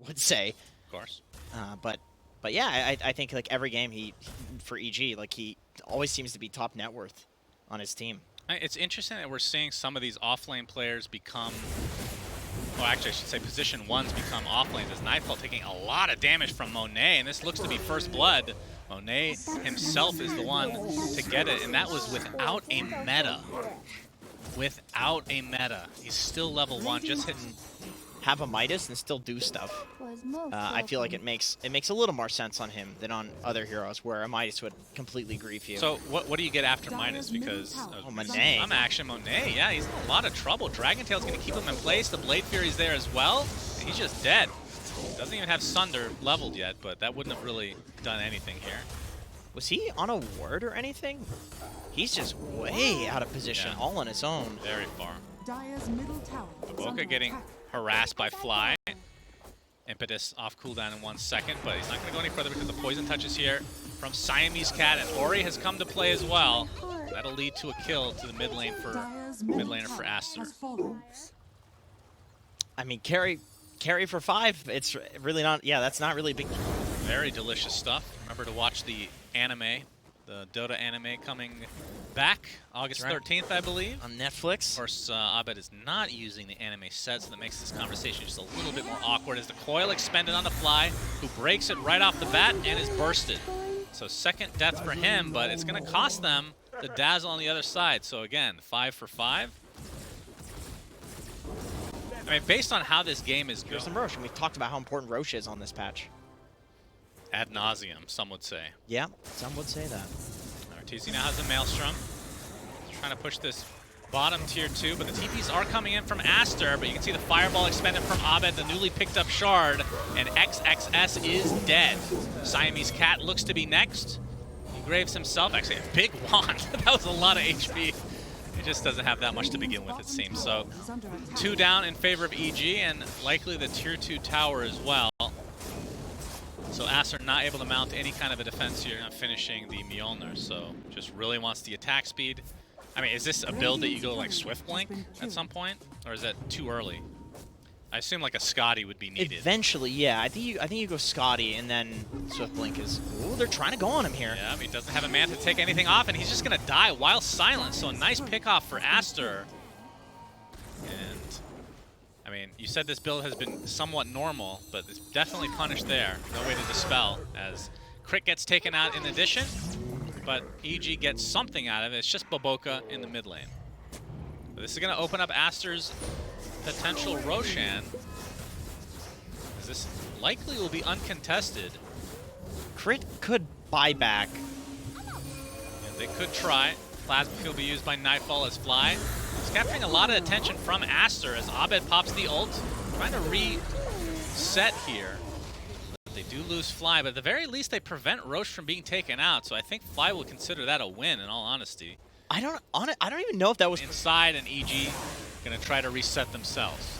would say. Of course. But yeah, I think like every game for EG, like he always seems to be top net worth on his team. It's interesting that we're seeing some of these offlane players become, well, actually I should say position ones become offlanes, as Nightfall taking a lot of damage from Monet, and this looks to be first blood. Monet himself is the one to get it, and that was without a meta. Without a meta. He's still level 1, just hitting. Have a Midas and still do stuff. I feel like it makes a little more sense on him than on other heroes, where a Midas would completely grief you. So what do you get after Midas? Because Monet. I'm action Monet. Yeah, he's in a lot of trouble. Dragon Tail's gonna keep him in place. The Blade Fury's there as well. And he's just dead. Doesn't even have Sunder leveled yet, but that wouldn't have really done anything here. Was he on a ward or anything? He's just way out of position, all on his own. Very far. Baboka getting harassed by Fly. Impetus off cooldown in 1 second, but he's not going to go any further because the poison touches here from Siamese Cat, and Ori has come to play as well. That'll lead to a kill to the mid laner for Aster. I mean, carry for 5. It's really not. Yeah, that's not really big. Very delicious stuff. Remember to watch the anime, the Dota anime coming back August 13th, I believe. On Netflix. Of course, Abed is not using the anime set, so that makes this conversation just a little bit more awkward as the coil expended on the Fly, who breaks it right off the bat and is bursted. So second death for him, but it's going to cost them the Dazzle on the other side. So again, 5 for 5. I mean, based on how this game is going. Here's some Roche, and we've talked about how important Roche is on this patch. Ad nauseum, some would say. Yeah, some would say that. RTZ now has a Maelstrom. He's trying to push this bottom tier 2, but the TPs are coming in from Aster, but you can see the Fireball expended from Abed, the newly picked up Shard, and XXS is dead. Siamese Cat looks to be next. He graves himself, actually a big wand. That was a lot of HP. He just doesn't have that much to begin with, it seems. So 2 down in favor of EG, and likely the tier 2 tower as well. So Aster not able to mount any kind of a defense here, not finishing the Mjolnir, so just really wants the attack speed. I mean, is this a build that you go like Swift Blink at some point, or is that too early? I assume like a Scotty would be needed. Eventually, yeah. I think you go Scotty, and then Swift Blink is. Ooh, they're trying to go on him here. Yeah, but he doesn't have a man to take anything off, and he's just gonna die while silent. So a nice pick off for Aster. And I mean, you said this build has been somewhat normal, but it's definitely punished there. No way to dispel, as Crit gets taken out in addition, but EG gets something out of it. It's just Baboka in the mid lane. But this is going to open up Aster's potential Roshan, as this likely will be uncontested. Crit could buy back. Yeah, they could try. Plasma Field will be used by Nightfall as Fly. He's capturing a lot of attention from Aster as Abed pops the ult, trying to reset here. They do lose Fly, but at the very least they prevent Roche from being taken out, so I think Fly will consider that a win in all honesty. I don't even know if that was inside, and EG gonna try to reset themselves.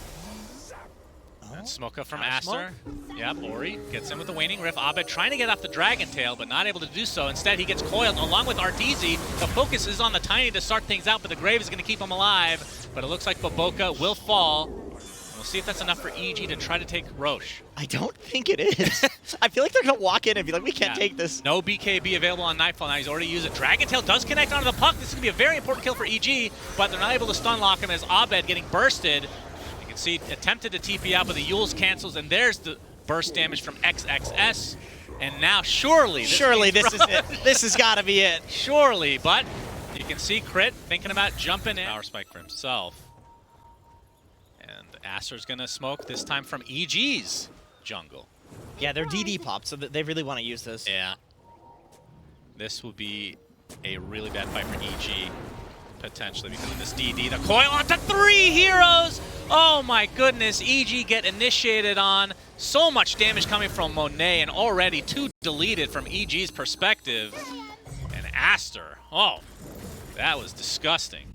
And smoke up from Aster. Yep, Ori gets in with the Waning Rift. Abed trying to get off the Dragon Tail, but not able to do so. Instead, he gets coiled along with Arteezy. The focus is on the Tiny to start things out, but the Grave is going to keep him alive. But it looks like Baboka will fall. We'll see if that's enough for EG to try to take Roche. I don't think it is. I feel like they're going to walk in and be like, we can't take this. No BKB available on Nightfall. Now he's already used it. Dragon Tail does connect onto the puck. This is going to be a very important kill for EG, but they're not able to stun lock him as Abed getting bursted. See, attempted to TP out, but the Yules cancels, and there's the burst damage from XXS. And now, surely this is it. This has got to be it. Surely, but you can see Crit thinking about jumping in. Power spike for himself. And Aster's going to smoke, this time from EG's jungle. Yeah, they're DD pop, so they really want to use this. Yeah. This will be a really bad fight for EG. Potentially because of this DD. The coil onto 3 heroes! Oh my goodness, EG get initiated on. So much damage coming from Monet, and already 2 deleted from EG's perspective. And Aster, oh, that was disgusting.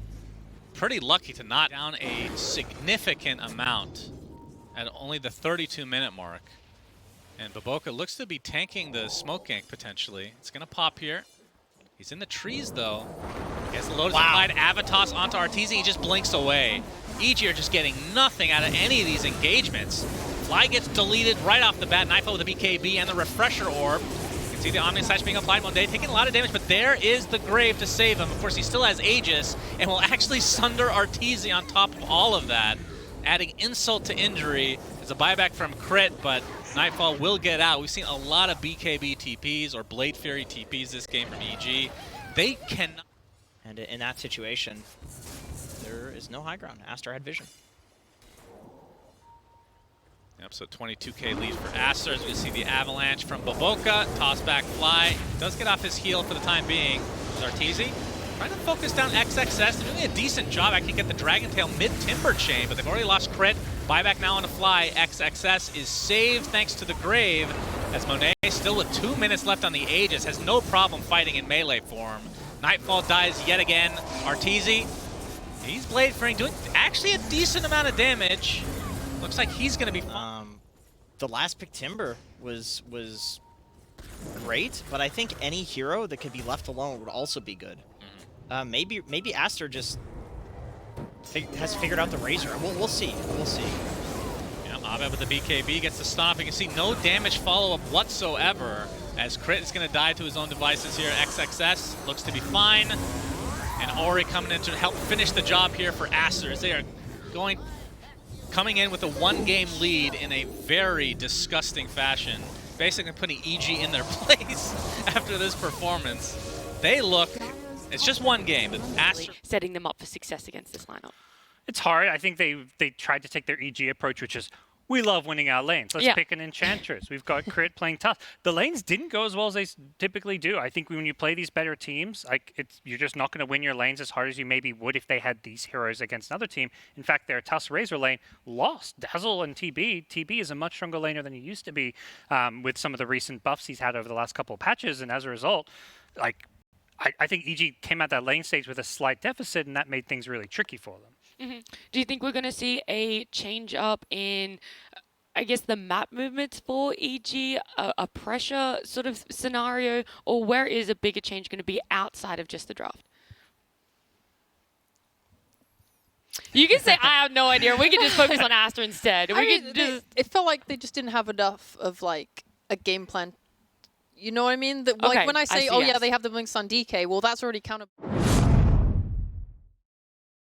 Pretty lucky to knock down a significant amount at only the 32-minute mark. And Baboka looks to be tanking the smoke gank potentially. It's gonna pop here. He's in the trees, though. He has the Lotus applied Avatos onto Arteezy. He just blinks away. EG are just getting nothing out of any of these engagements. Fly gets deleted right off the bat. Nightfall with the BKB and the Refresher Orb. You can see the Omni Slash being applied. Monet taking a lot of damage, but there is the Grave to save him. Of course, he still has Aegis, and will actually sunder Arteezy on top of all of that, adding insult to injury. It's a buyback from Crit, but Nightfall will get out. We've seen a lot of BKB TPs or Blade Fury TPs this game from EG. They cannot. And in that situation, there is no high ground. Aster had vision. Yep, so 22k lead for Aster. As we can see the avalanche from Boboka. Toss back Fly. Does get off his heel for the time being. There's Arteezy trying to focus down XXS. They're doing a decent job actually get the Dragon Tail mid-Timber Chain, but they've already lost Crit. Buyback now on the Fly. XXS is saved thanks to the Grave, as Monet, still with 2 minutes left on the Aegis, has no problem fighting in melee form. Nightfall dies yet again. Arteezy, he's Blade Furying, doing actually a decent amount of damage. Looks like he's going to be fine. The last pick Timber was great, but I think any hero that could be left alone would also be good. Maybe Aster just has figured out the Razor. We'll see. We'll see. Yeah, Abed with the BKB gets the stomp. You can see no damage follow-up whatsoever, as Crit is going to die to his own devices here. XXS looks to be fine. And Ori coming in to help finish the job here for Aster, as they are coming in with a 1-game lead in a very disgusting fashion. Basically putting EG in their place after this performance. They look, it's just 1 game, but Aster setting them up for success against this lineup. It's hard. I think they tried to take their EG approach, which is, we love winning our lanes. Let's pick an Enchantress. We've got Crit playing tough. The lanes didn't go as well as they typically do. I think when you play these better teams, you're just not going to win your lanes as hard as you maybe would if they had these heroes against another team. In fact, their Tusk Razor lane lost Dazzle and TB. TB is a much stronger laner than he used to be with some of the recent buffs he's had over the last couple of patches, and as a result, I think EG came at that lane stage with a slight deficit, and that made things really tricky for them. Do you think we're going to see a change up in, I guess, the map movements for EG, a pressure sort of scenario, or where is a bigger change going to be outside of just the draft? You can say, I have no idea. We can just focus on Aster instead. It felt like they just didn't have enough of, like, a game plan. You know what I mean? Like, when I say, they have the links on DK, well, that's already counted.